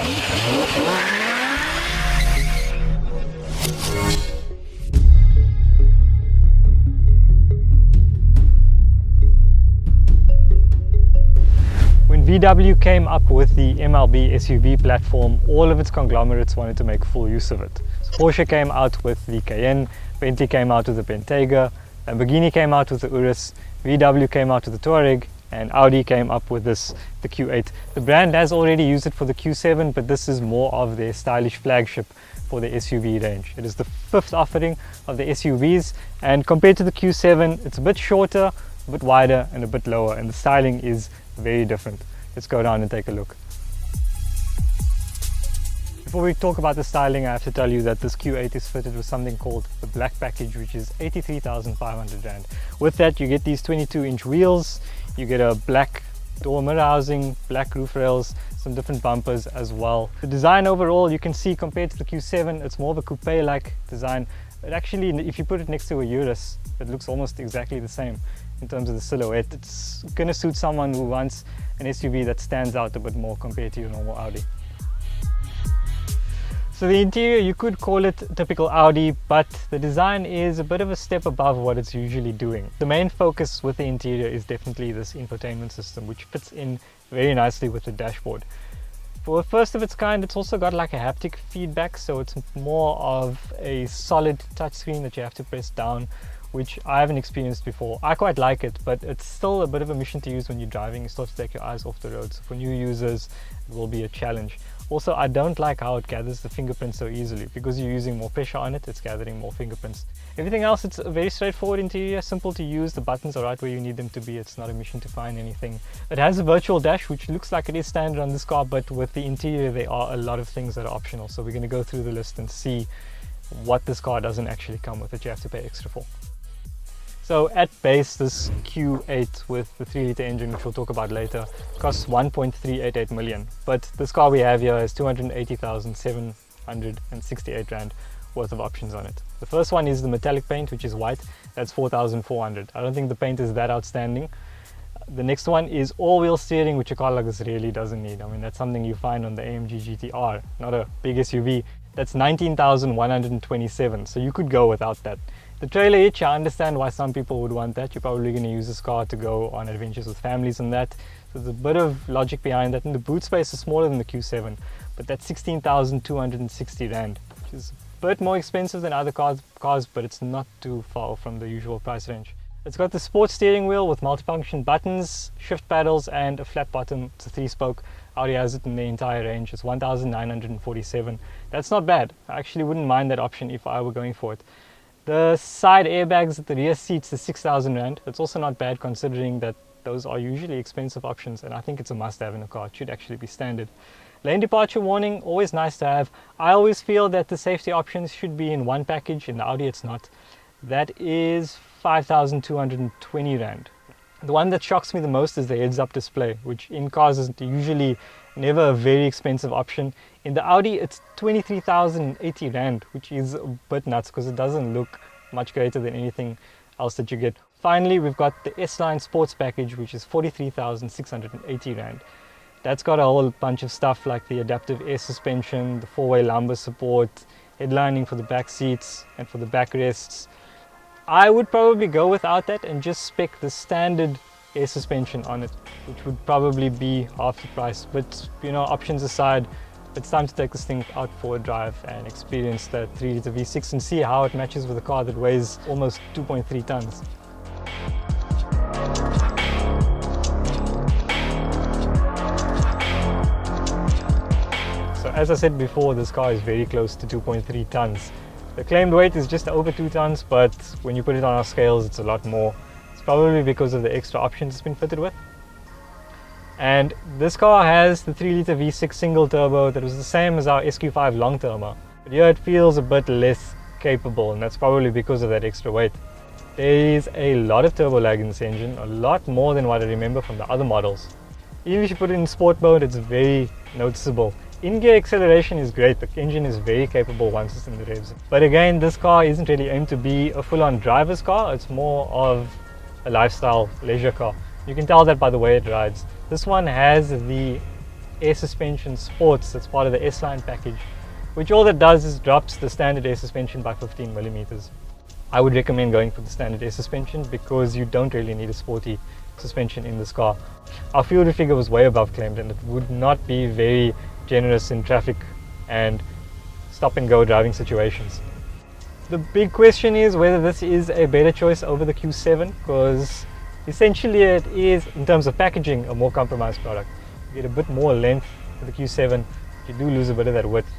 When VW came up with the MLB SUV platform, all of its conglomerates wanted to make full use of it. So Porsche came out with the Cayenne, Bentley came out with the Bentayga, Lamborghini came out with the Urus, VW came out with the Touareg, and Audi came up with the Q8. The brand has already used it for the Q7, but this is more of their stylish flagship for the SUV range. It is the fifth offering of the SUVs, and compared to the Q7, it's a bit shorter, a bit wider, and a bit lower, and the styling is very different. Let's go down and take a look. Before we talk about the styling, I have to tell you that this Q8 is fitted with something called the Black Package, which is 83,500 Rand. With that, you get these 22-inch wheels, you get a black door mirror housing, black roof rails, some different bumpers as well. The design overall, you can see compared to the Q7, it's more of a coupe-like design. It actually, if you put it next to a Urus, it looks almost exactly the same in terms of the silhouette. It's going to suit someone who wants an SUV that stands out a bit more compared to your normal Audi. So the interior, you could call it typical Audi, but the design is a bit of a step above what it's usually doing. The main focus with the interior is definitely this infotainment system, which fits in very nicely with the dashboard. For a first of its kind, it's also got like a haptic feedback, so it's more of a solid touchscreen that you have to press down, which I haven't experienced before. I quite like it, but it's still a bit of a mission to use when you're driving. You start to take your eyes off the road, so for new users, it will be a challenge. Also, I don't like how it gathers the fingerprints so easily. Because you're using more pressure on it, it's gathering more fingerprints. Everything else, it's a very straightforward interior, simple to use. The buttons are right where you need them to be. It's not a mission to find anything. It has a virtual dash, which looks like it is standard on this car, but with the interior, there are a lot of things that are optional. So we're going to go through the list and see what this car doesn't actually come with that you have to pay extra for. So at base, this Q8 with the 3-litre engine, which we'll talk about later, costs 1.388 million. But this car we have here has 280,768 Rand worth of options on it. The first one is the metallic paint, which is white. That's 4,400. I don't think the paint is that outstanding. The next one is all-wheel steering, which a car like this really doesn't need. I mean, that's something you find on the AMG GTR, not a big SUV. That's 19,127, so you could go without that. The trailer hitch, I understand why some people would want that. You're probably going to use this car to go on adventures with families and that. So there's a bit of logic behind that. And the boot space is smaller than the Q7, but that's 16,260 Rand, which is a bit more expensive than other cars, but it's not too far from the usual price range. It's got the sports steering wheel with multifunction buttons, shift paddles, and a flat bottom. It's a 3-spoke. Audi has it in the entire range. It's 1,947. That's not bad. I actually wouldn't mind that option if I were going for it. The side airbags at the rear seats is 6,000 Rand. It's also not bad considering that those are usually expensive options, and I think it's a must-have in a car. It should actually be standard. Lane departure warning, always nice to have. I always feel that the safety options should be in one package. In the Audi, it's not. That is 5,220 Rand. The one that shocks me the most is the heads-up display, which in cars is usually never a very expensive option. In the Audi, it's 23,080 Rand, which is a bit nuts because it doesn't look much greater than anything else that you get. Finally, we've got the S-Line Sports Package, which is 43,680 Rand. That's got a whole bunch of stuff like the adaptive air suspension, the 4-way lumbar support, headlining for the back seats and for the backrests. I would probably go without that and just spec the standard air suspension on it, which would probably be half the price. But you know, options aside, it's time to take this thing out for a drive and experience that 3-litre V6 and see how it matches with a car that weighs almost 2.3 tons. So as I said before, this car is very close to 2.3 tons. The claimed weight is just over 2 tons, but when you put it on our scales, it's a lot more. It's probably because of the extra options it's been fitted with. And this car has the 3-litre V6 single turbo that was the same as our SQ5 long turbo. But here it feels a bit less capable, and that's probably because of that extra weight. There is a lot of turbo lag in this engine, a lot more than what I remember from the other models. Even if you put it in sport mode, it's very noticeable. In-gear acceleration is great, the engine is very capable once it's in the revs. But again, this car isn't really aimed to be a full-on driver's car, it's more of a lifestyle leisure car. You can tell that by the way it rides. This one has the air suspension sports that's part of the S-Line package, which all that does is drops the standard air suspension by 15 millimeters. I would recommend going for the standard air suspension because you don't really need a sporty suspension in this car. Our fuel figure was way above claimed, and it would not be very generous in traffic and stop and go driving situations. The big question is whether this is a better choice over the Q7, because essentially it is, in terms of packaging, a more compromised product. You get a bit more length with the Q7, you do lose a bit of that width.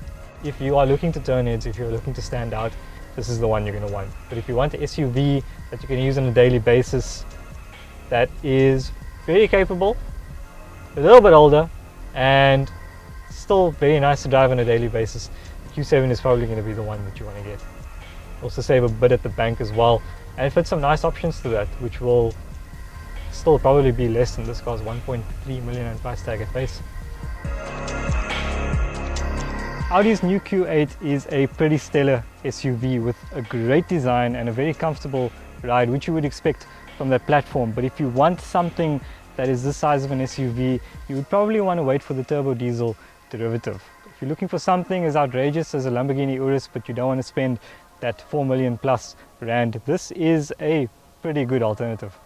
If you are looking to turn heads, if you're looking to stand out, this is the one you're going to want. But if you want an SUV that you can use on a daily basis, that is very capable, a little bit older, and still very nice to drive on a daily basis, the Q7 is probably going to be the one that you want to get. Also save a bit at the bank as well, and fit some nice options to that, which will still probably be less than this car's 1.3 million and price tag at base. Audi's new Q8 is a pretty stellar SUV with a great design and a very comfortable ride, which you would expect from that platform. But if you want something that is this size of an SUV, you would probably want to wait for the turbo diesel derivative. If you're looking for something as outrageous as a Lamborghini Urus, but you don't want to spend that 4 million plus rand, this is a pretty good alternative.